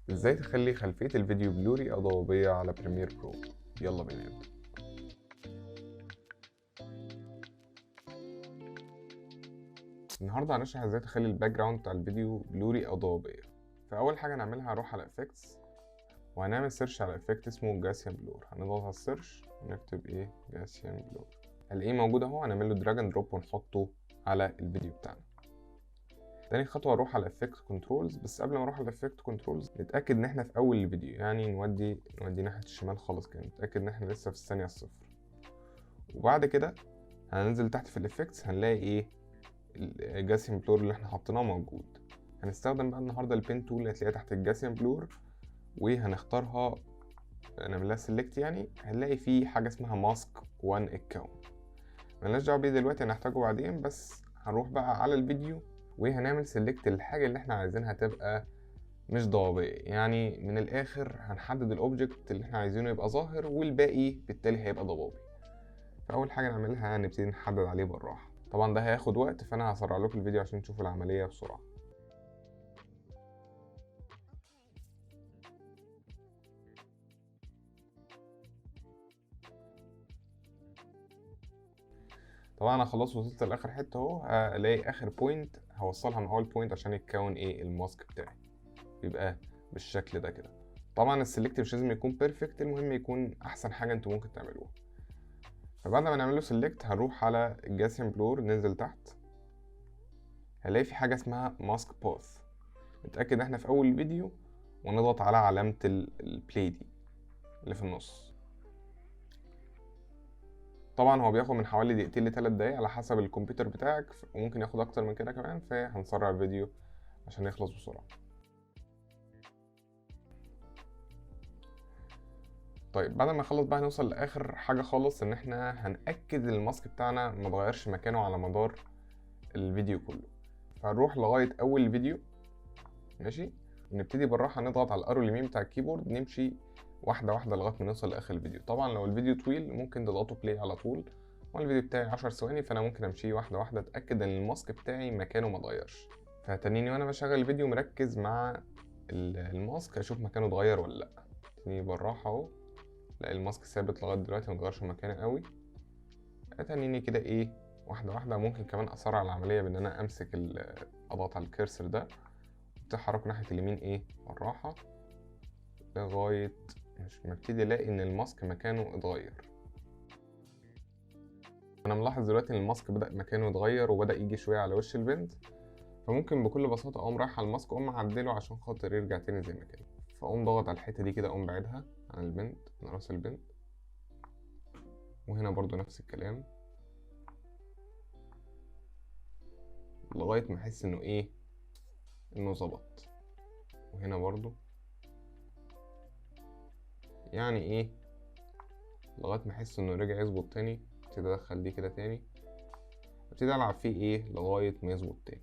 ازاي تخلي خلفية الفيديو بلوري او ضبابية على بريمير برو؟ يلا بينا نبدأ. النهارده هنشرح ازاي تخلي الباك جراوند بتاع الفيديو بلوري او ضبابية. فاول حاجة هنعملها هنروح على افكتس وهنعمل سيرش على افكت اسمه جاسيان بلور. هنضغط على السيرش ونكتب جاسيان بلور، هنلاقيه موجود اهو. هنعمل له دراج اند دروب ونحطه على الفيديو بتاعنا. تاني خطوة نروح على افكت كنترولز، بس قبل ما نروح على افكت كنترولز نتأكد ان احنا في اول الفيديو، يعني نودي ناحية الشمال خالص كده، نتأكد ان احنا لسه في الثانية الصفر. وبعد كده هننزل تحت في الافكتس هنلاقي الجاسيان بلور اللي احنا حطيناه موجود. هنستخدم بقى النهارده البين تول اللي هتلاقيها تحت الجاسيان بلور وهنختارها، نعملها سيلكت. يعني هنلاقي فيه حاجه اسمها ماسك 1 اكونت، ملناش دعوه بيه دلوقتي، هنحتاجه بعدين. بس هنروح بقى على الفيديو وهنعمل سيلكت الحاجه اللي احنا عايزينها تبقى مش ضبابيه. يعني من الاخر هنحدد الاوبجكت اللي احنا عايزينه يبقى ظاهر والباقي بالتالي هيبقى ضبابي. فاول حاجه نعملها هنبتدي نحدد عليه بالراحه. طبعا ده هياخد وقت، فانا هسرع لكم الفيديو عشان تشوفوا العمليه بسرعه. طبعا انا خلاص وصلت لاخر حته اهو، الاقي اخر بوينت هوصلها من اول بوينت عشان يتكون الماسك بتاعي، يبقى بالشكل ده كده. طبعا السلكت مش لازم يكون بيرفكت، المهم يكون احسن حاجه انتوا ممكن تعملوها. فبعد ما نعمل له سلكت هنروح على الجاسيان بلور، ننزل تحت هنلاقي في حاجه اسمها ماسك باث. نتاكد ان احنا في اول الفيديو ونضغط على علامه البلاي دي اللي في النص. طبعا هو بياخد من حوالي دقيقتين ل3 دقايق على حسب الكمبيوتر بتاعك، وممكن ياخد اكتر من كده كمان، فهنسرع الفيديو عشان يخلص بسرعه. طيب بعد ما نخلص بقى هنوصل لاخر حاجه خالص، ان احنا هنأكد الماسك بتاعنا ما اتغيرش مكانه على مدار الفيديو كله. فهنروح لغايه اول الفيديو، ماشي، ونبتدي بالراحه نضغط على الارو اليمين بتاع الكيبورد، نمشي واحده واحده لغايه ما نوصل لاخر الفيديو. طبعا لو الفيديو طويل ممكن تضغطوا بلاي على طول، والفيديو بتاعي 10 ثواني فانا ممكن امشي واحده واحده اتاكد ان الماسك بتاعي مكانه ما اتغيرش. فتنيني وانا بشغل الفيديو مركز مع الماسك اشوف مكانه اتغير ولا لا. تاني بالراحه اهو، لا الماسك ثابت لغايه دلوقتي متغيرش مكانه قوي. اتنيني كده واحده واحده. ممكن كمان اسرع العمليه بان انا امسك اضغط على الكيرسر ده وتحرك ناحيه اليمين بالراحه لغايه مش مبتدي الاقي ان الماسك مكانه اتغير. انا ملاحظ دلوقتي ان الماسك بدا مكانه يتغير وبدا يجي شويه على وش البنت، فممكن بكل بساطه اقوم رايح على الماسك واقوم معدله عشان خاطر يرجع تاني زي ما كان. فاقوم ضغط على الحته دي كده، اقوم بعدها عن البنت، عن راس البنت، وهنا برضو نفس الكلام لغايه ما احس انه انه ظبط. وهنا برضو يعني لغايه ما احس انه رجع يظبط تاني. ابتدي ادخل دي كده تاني، ابتدي العب فيه لغايه ما يظبط تاني.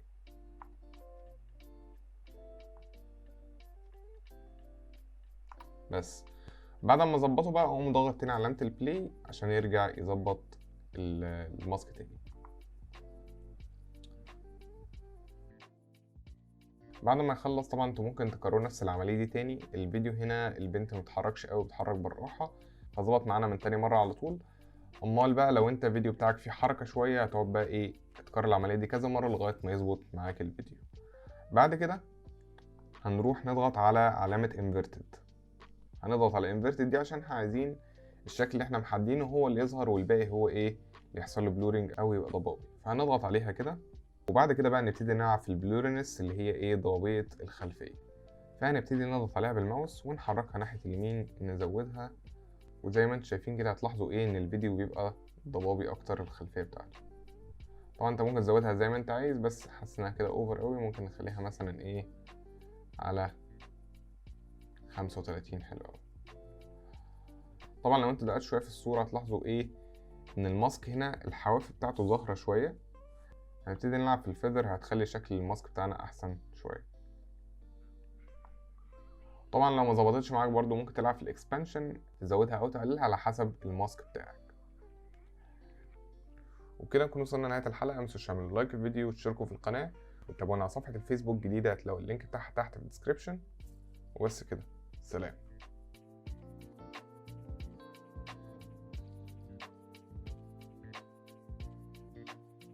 بس بعد ما اظبطه بقى اقوم ضاغط تاني على علامه البلاي عشان يرجع يظبط الماسك تاني. بعد ما يخلص طبعا انتوا ممكن تكرروا نفس العمليه دي تاني. الفيديو هنا البنت متحركش قوي، بتحرك بالراحه، هظبط معانا من تاني مره على طول. امال بقى لو انت الفيديو بتاعك فيه حركه شويه هتقعد بقى تكرر العمليه دي كذا مره لغايه ما يظبط معاك الفيديو. بعد كده هنروح نضغط على علامه انفيرتد. هنضغط على انفيرتد دي عشان احنا عايزين الشكل اللي احنا محددينه هو اللي يظهر والباقي هو اللي يحصل له بلورنج او يبقى ضبابي. فهنضغط عليها كده، وبعد كده بقى نبتدي نلعب في البلورنس اللي هي ضبابيه الخلفيه. فهنبتدي نضغط عليها بالماوس ونحركها ناحيه اليمين نزودها، وزي ما انتم شايفين كده هتلاحظوا ان الفيديو بيبقى ضبابي اكتر الخلفيه بتاعته. طبعا انت ممكن تزودها زي ما انت عايز، بس حاسس انها كده اوفر قوي، ممكن نخليها مثلا على 35. حلو قوي. طبعا لو انتوا دققتوا شويه في الصوره هتلاحظوا ان الماسك هنا الحواف بتاعته ظاهره شويه. هنبتدي نلعب في الفيذر، هتخلي شكل الماسك بتاعنا احسن شويه. طبعا لو ما ظبطتش معاك برضو ممكن تلعب في الاكسبانشن، تزودها او تقللها على حسب الماسك بتاعك. وبكده نكون وصلنا لنهايه الحلقه. ما تنسوش تعملوا لايك الفيديو وتشتركوا في القناه وتابعونا على صفحه الفيسبوك الجديده، هتلاقوا اللينك بتاعها تحت في الديسكريبشن. وبس كده. سلام.